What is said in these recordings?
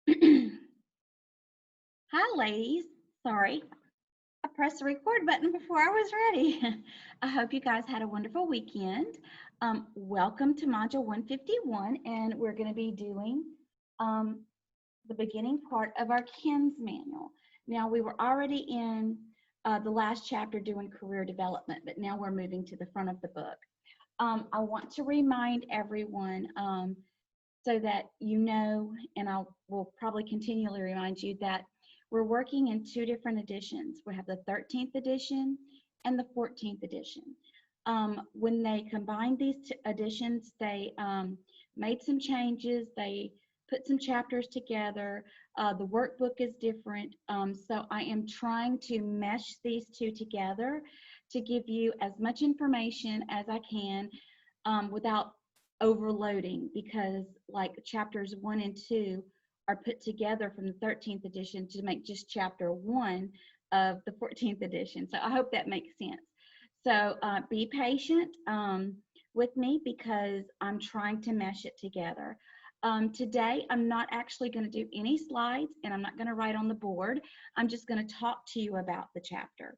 Hi, ladies. Sorry, I pressed the record button before I was ready. I hope you guys had a wonderful weekend. Welcome to Module 151, and we're going to be doing um, the beginning part of our KIMS manual. Now, we were already in the last chapter doing career development, but now we're moving to the front of the book. I want to remind everyone so that you know, and I will probably continually remind you that we're working in two different editions. We have the 13th edition and the 14th edition. When they combined these two editions, they made some changes. They put some chapters together. The workbook is different. So I am trying to mesh these two together to give you as much information as I can without overloading, because like chapters 1 and 2 are put together from the 13th edition to make just chapter 1 of the 14th edition. So I hope that makes sense. So be patient with me because I'm trying to mesh it together. Today, I'm not actually going to do any slides and I'm not going to write on the board. I'm just going to talk to you about the chapter.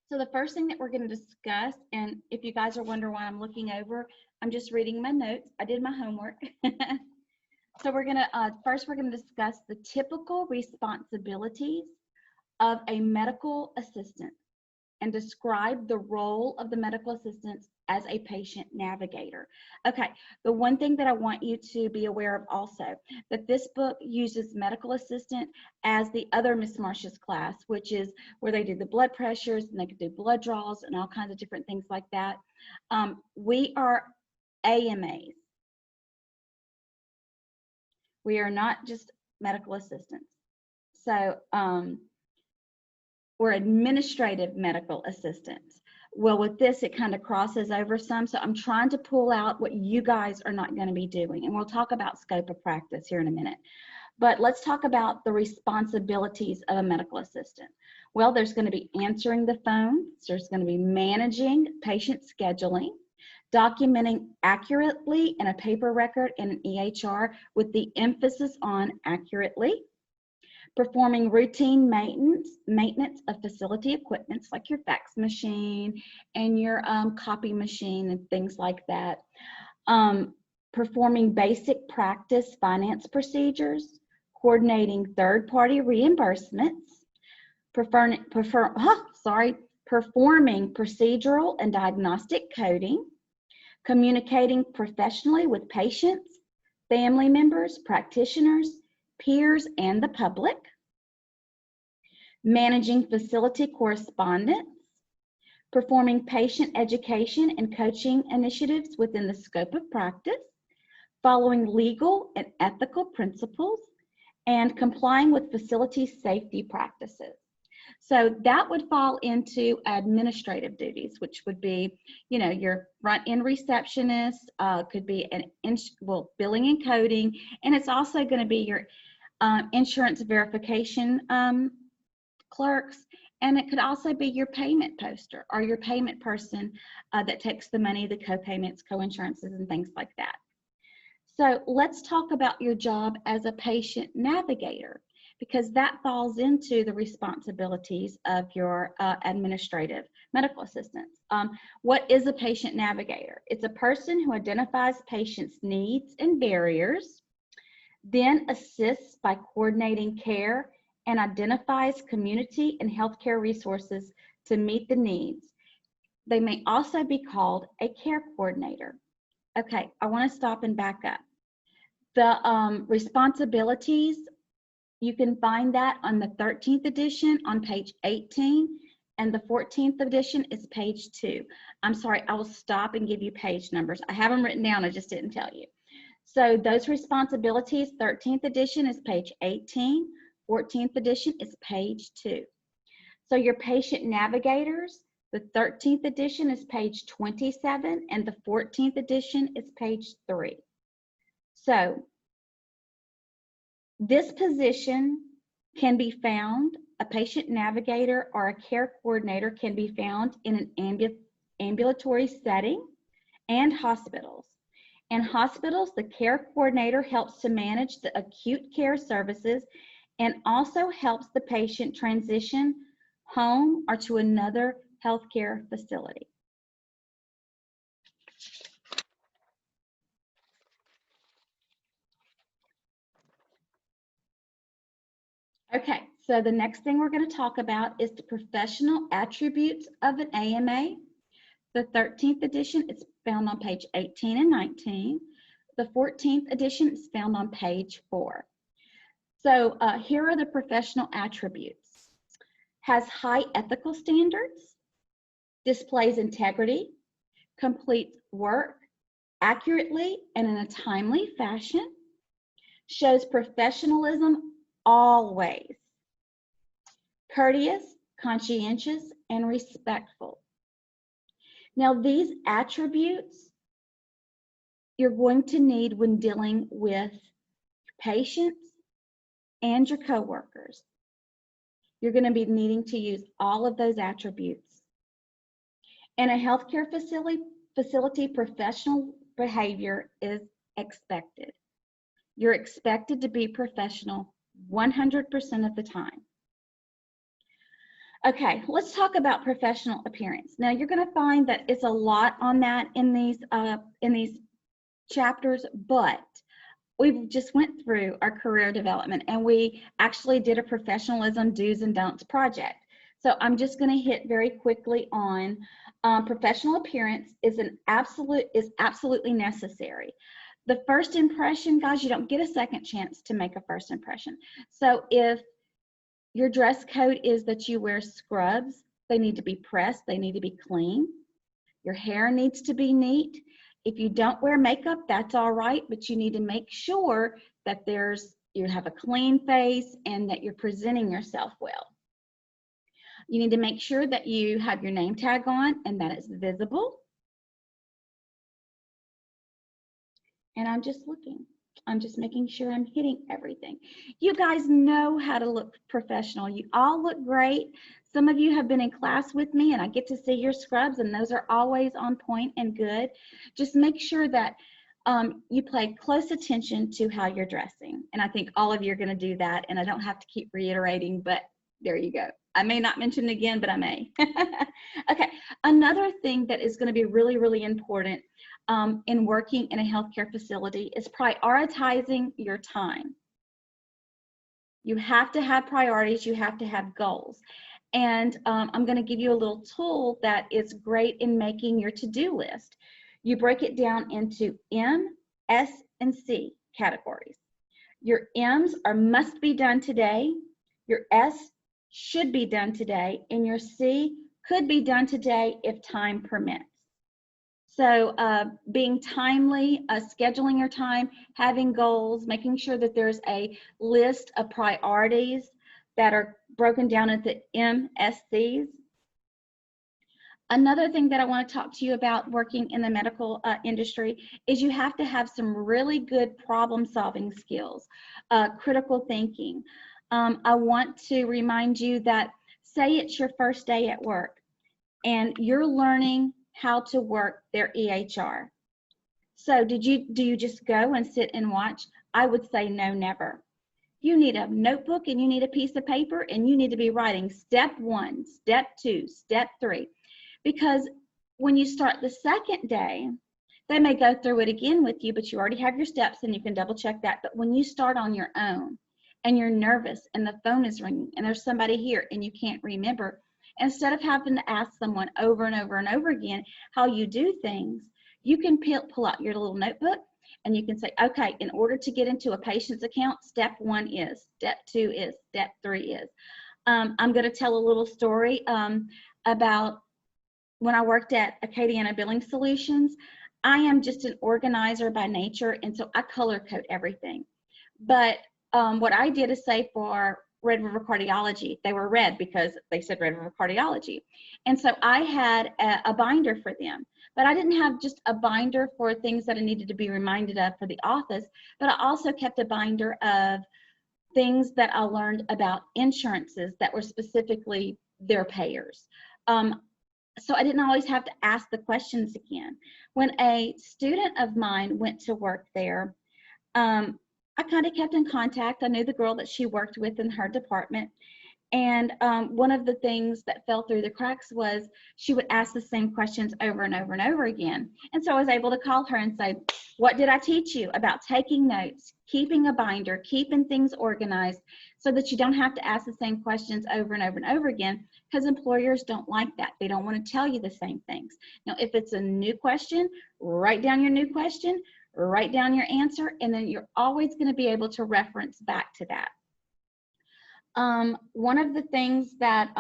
So the first thing that we're going to discuss, and if you guys are wondering why I'm looking over, I'm just reading my notes. I did my homework. So we're going to, first we're going to discuss the typical responsibilities of a medical assistant and describe the role of the medical assistant as a patient navigator. Okay, the one thing that I want you to be aware of also, that this book uses medical assistant as the other Miss Marcia's class, which is where they do the blood pressures and they can do blood draws and all kinds of different things like that. We are AMAs. We are not just medical assistants. So we're administrative medical assistants. Well, with this, it kind of crosses over some. So I'm trying to pull out what you guys are not going to be doing. And we'll talk about scope of practice here in a minute. But let's talk about the responsibilities of a medical assistant. Well, there's going to be answering the phone. There's going to be managing patient scheduling, documenting accurately in a paper record and an EHR with the emphasis on accurately, performing routine maintenance of facility equipments like your fax machine and your copy machine and things like that. Performing basic practice finance procedures, coordinating third-party reimbursements, performing procedural and diagnostic coding, communicating professionally with patients, family members, practitioners, peers, and the public, managing facility correspondence, performing patient education and coaching initiatives within the scope of practice, following legal and ethical principles, and complying with facility safety practices. So that would fall into administrative duties, which would be, you know, your front-end receptionist, could be billing and coding, and it's also going to be your insurance verification clerks, and it could also be your payment poster or your payment person that takes the money, the co-payments, co-insurances, and things like that. So let's talk about your job as a patient navigator, because that falls into the responsibilities of your administrative medical assistants. What is a patient navigator? It's a person who identifies patients' needs and barriers, then assists by coordinating care and identifies community and healthcare resources to meet the needs. They may also be called a care coordinator. Okay, I want to stop and back up. The responsibilities, you can find that on the 13th edition on page 18, and the 14th edition is page 2. I'm sorry, I will stop and give you page numbers. I have them written down, I just didn't tell you. So those responsibilities, 13th edition is page 18, 14th edition is page 2. So your patient navigators, the 13th edition is page 27 and the 14th edition is page 3. So this position can be found, a patient navigator or a care coordinator can be found in an ambulatory setting and hospitals. In hospitals, the care coordinator helps to manage the acute care services and also helps the patient transition home or to another healthcare facility. Okay, so the next thing we're going to talk about is the professional attributes of an AMA. The 13th edition is found on page 18 and 19. The 14th edition is found on page 4. So here are the professional attributes. Has high ethical standards, displays integrity, completes work accurately and in a timely fashion, shows professionalism always, courteous, conscientious, and respectful. Now, these attributes you're going to need when dealing with patients and your coworkers. You're going to be needing to use all of those attributes. In a healthcare facility, professional behavior is expected. You're expected to be professional 100% of the time. Okay, let's talk about professional appearance. Now, you're going to find that it's a lot on that in these chapters, but we just went through our career development and we actually did a professionalism do's and don'ts project. So I'm just going to hit very quickly on professional appearance is absolutely necessary. The first impression, guys, you don't get a second chance to make a first impression. So if your dress code is that you wear scrubs, they need to be pressed, they need to be clean. Your hair needs to be neat. If you don't wear makeup, that's all right, but you need to make sure that you have a clean face and that you're presenting yourself well. You need to make sure that you have your name tag on and that it's visible. And I'm just looking. I'm just making sure I'm hitting everything. You guys know how to look professional. You all look great. Some of you have been in class with me and I get to see your scrubs and those are always on point and good. Just make sure that you pay close attention to how you're dressing. And I think all of you are going to do that. And I don't have to keep reiterating, but there you go. I may not mention it again, but I may. Okay, another thing that is going to be really, really important in working in a healthcare facility is prioritizing your time. You have to have priorities, you have to have goals. And I'm going to give you a little tool that is great in making your to-do list. You break it down into M, S, and C categories. Your M's are must be done today, your S should be done today, and your C could be done today if time permits. So being timely, scheduling your time, having goals, making sure that there's a list of priorities that are broken down into MSCs. Another thing that I want to talk to you about working in the medical industry is you have to have some really good problem-solving skills, critical thinking. I want to remind you that say it's your first day at work and you're learning how to work their EHR. So do you just go and sit and watch? I would say no, never. You need a notebook and you need a piece of paper and you need to be writing step 1, step 2, step 3. Because when you start the second day, they may go through it again with you, but you already have your steps and you can double check that. But when you start on your own and you're nervous and the phone is ringing and there's somebody here and you can't remember, instead of having to ask someone over and over and over again how you do things, you can pull out your little notebook and you can say, okay, in order to get into a patient's account, step 1 is, step 2 is, step 3 is. I'm going to tell a little story about when I worked at Acadiana Billing Solutions. I am just an organizer by nature, and so I color code everything. But what I did is say for Red River Cardiology, they were red because they said Red River Cardiology. And so I had a binder for them, but I didn't have just a binder for things that I needed to be reminded of for the office, but I also kept a binder of things that I learned about insurances that were specifically their payers. so I didn't always have to ask the questions again. When a student of mine went to work there, I kind of kept in contact. I knew the girl that she worked with in her department. And one of the things that fell through the cracks was she would ask the same questions over and over and over again. And so I was able to call her and say, what did I teach you about taking notes, keeping a binder, keeping things organized so that you don't have to ask the same questions over and over and over again, because employers don't like that. They don't want to tell you the same things. Now, if it's a new question, write down your new question, write down your answer, and then you're always going to be able to reference back to that. One of the things that,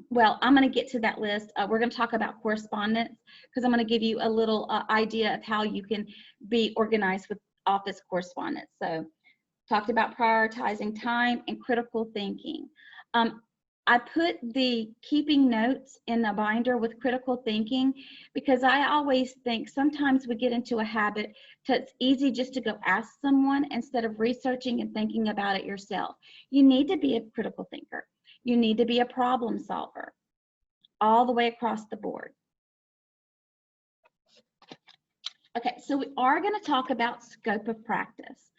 well, I'm going to get to that list. We're going to talk about correspondence because I'm going to give you a little idea of how you can be organized with office correspondence. So, talked about prioritizing time and critical thinking. I put the keeping notes in a binder with critical thinking because I always think sometimes we get into a habit it's easy just to go ask someone instead of researching and thinking about it yourself. You need to be a critical thinker. You need to be a problem solver all the way across the board. Okay, so we are going to talk about scope of practice.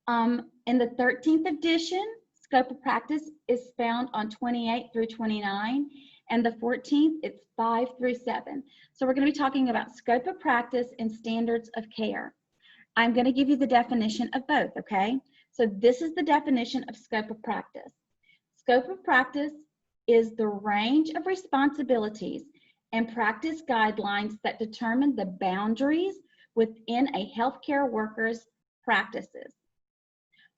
In the 13th edition, scope of practice is found on 28 through 29, and the 14th, it's 5 through 7. So we're going to be talking about scope of practice and standards of care. I'm going to give you the definition of both, okay? So this is the definition of scope of practice. Scope of practice is the range of responsibilities and practice guidelines that determine the boundaries within a healthcare worker's practices,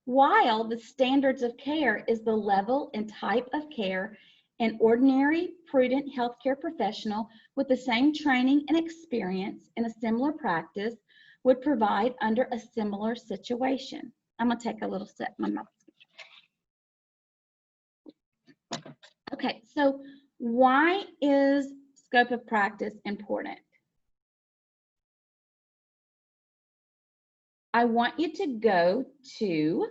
while the standards of care is the level and type of care an ordinary, prudent healthcare professional with the same training and experience in a similar practice would provide under a similar situation. I'm going to take a little sip. Okay, so why is scope of practice important? I want you to go to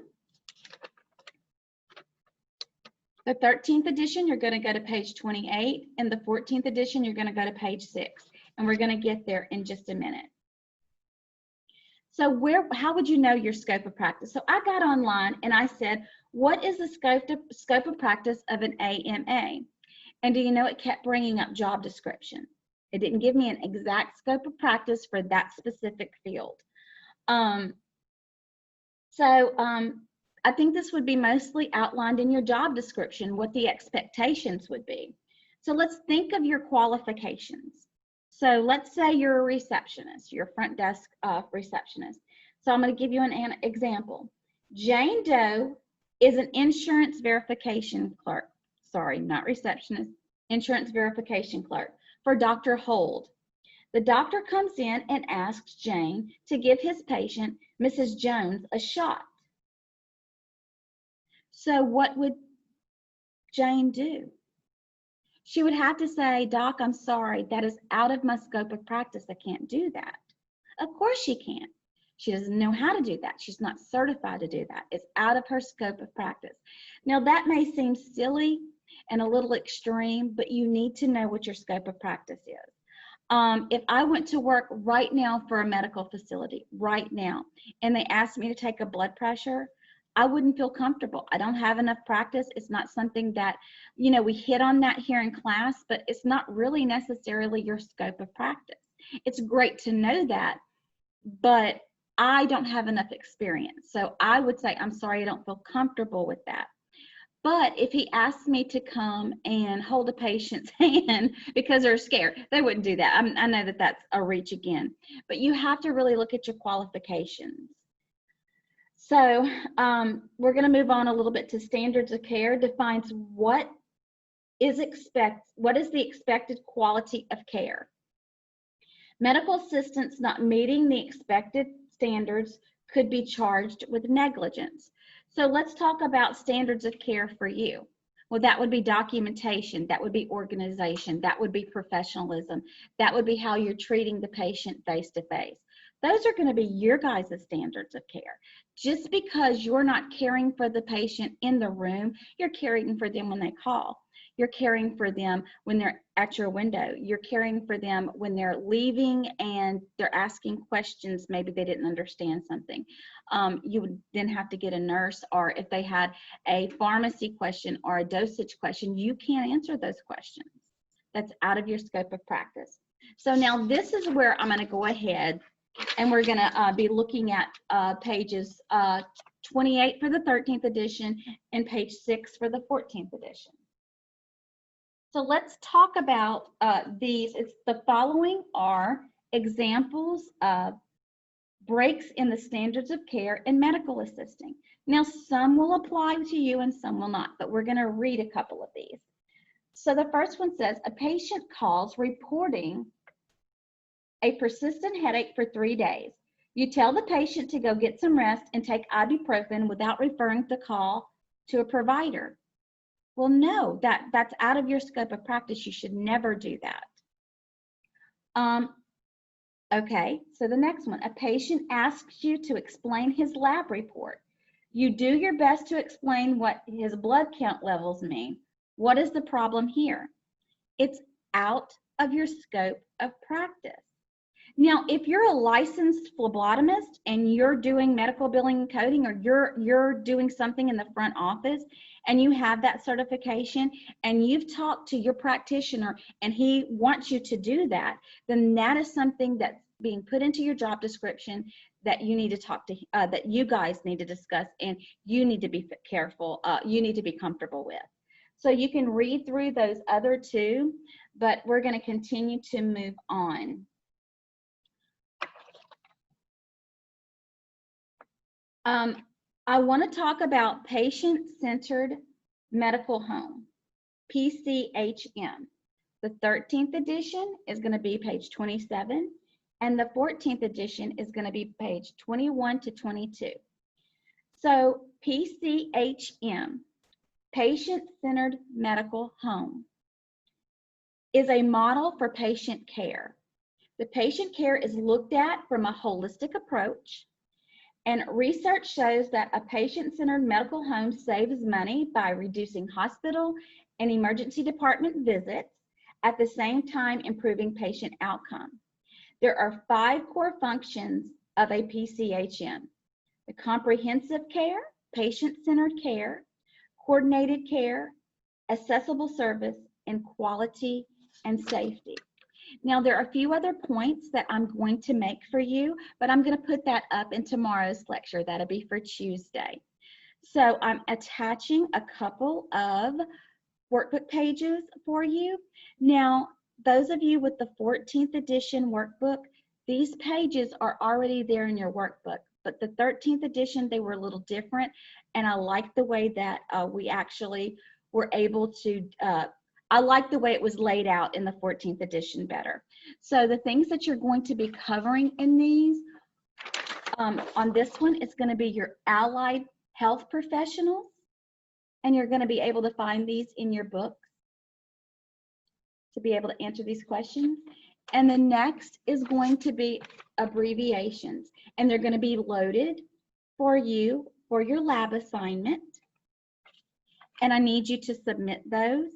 the 13th edition. You're going to go to page 28, and the 14th edition, you're going to go to page 6, and we're going to get there in just a minute. So how would you know your scope of practice? So I got online and I said, what is the scope of practice of an AMA? And do you know it kept bringing up job description? It didn't give me an exact scope of practice for that specific field. I think this would be mostly outlined in your job description, what the expectations would be. So let's think of your qualifications. So let's say you're a receptionist, you're a front desk receptionist. So I'm going to give you an example. Jane Doe is an insurance verification clerk. Sorry, not receptionist, insurance verification clerk for Dr. Hold. The doctor comes in and asks Jane to give his patient, Mrs. Jones, a shot. So what would Jane do? She would have to say, Doc, I'm sorry, that is out of my scope of practice. I can't do that. Of course she can't. She doesn't know how to do that. She's not certified to do that. It's out of her scope of practice. Now that may seem silly and a little extreme, but you need to know what your scope of practice is. If I went to work right now for a medical facility, right now, and they asked me to take a blood pressure, I wouldn't feel comfortable. I don't have enough practice. It's not something that, you know, we hit on that here in class, but it's not really necessarily your scope of practice. It's great to know that, but I don't have enough experience. So I would say, I'm sorry, I don't feel comfortable with that. But if he asked me to come and hold a patient's hand because they're scared, they wouldn't do that. I know that that's a reach again, but you have to really look at your qualifications. So we're going to move on a little bit to standards of care. Defines what is the expected quality of care. Medical assistants not meeting the expected standards could be charged with negligence. So let's talk about standards of care for you. Well, that would be documentation, that would be organization, that would be professionalism, that would be how you're treating the patient face to face. Those are going to be your guys' standards of care. Just because you're not caring for the patient in the room, you're caring for them when they call. You're caring for them when they're at your window. You're caring for them when they're leaving and they're asking questions. Maybe they didn't understand something. You would then have to get a nurse, or if they had a pharmacy question or a dosage question, you can't answer those questions. That's out of your scope of practice. So now this is where I'm going to go ahead and we're going to be looking at pages 28 for the 13th edition and page 6 for the 14th edition. So let's talk about these. The following are examples of breaks in the standards of care in medical assisting. Now, some will apply to you and some will not, but we're going to read a couple of these. So the first one says, a patient calls reporting a persistent headache for 3 days. You tell the patient to go get some rest and take ibuprofen without referring the call to a provider. Well, no, that's out of your scope of practice. You should never do that. Okay, so the next one, a patient asks you to explain his lab report. You do your best to explain what his blood count levels mean. What is the problem here? It's out of your scope of practice. Now, if you're a licensed phlebotomist and you're doing medical billing and coding, or you're doing something in the front office and you have that certification and you've talked to your practitioner and he wants you to do that, then that is something that's being put into your job description that you need to talk to, that you guys need to discuss, and you need to be careful, you need to be comfortable with. So you can read through those other two, but we're going to continue to move on. I want to talk about Patient-Centered Medical Home, PCHM. The 13th edition is going to be page 27, and the 14th edition is going to be page 21 to 22. So PCHM, Patient-Centered Medical Home, is a model for patient care. The patient care is looked at from a holistic approach. And research shows that a patient-centered medical home saves money by reducing hospital and emergency department visits, at the same time improving patient outcome. There are 5 core functions of a PCHM: the comprehensive care, patient-centered care, coordinated care, accessible service, and quality and safety. Now, there are a few other points that I'm going to make for you, but I'm going to put that up in tomorrow's lecture. That'll be for Tuesday. So I'm attaching a couple of workbook pages for you. Now, those of you with the 14th edition workbook, these pages are already there in your workbook, but the 13th edition, they were a little different, and I like the way that we actually were able to I like the way it was laid out in the 14th edition better. So the things that you're going to be covering in these, on this one, it's going to be your allied health professionals, and you're going to be able to find these in your books to be able to answer these questions. And the next is going to be abbreviations, and they're going to be loaded for you for your lab assignment. And I need you to submit those.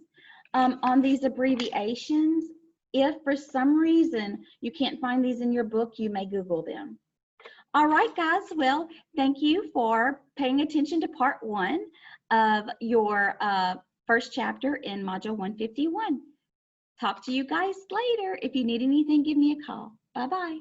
On these abbreviations, if for some reason you can't find these in your book, you may Google them. All right, guys, well, thank you for paying attention to part 1 of your first chapter in Module 151. Talk to you guys later. If you need anything, give me a call. Bye-bye.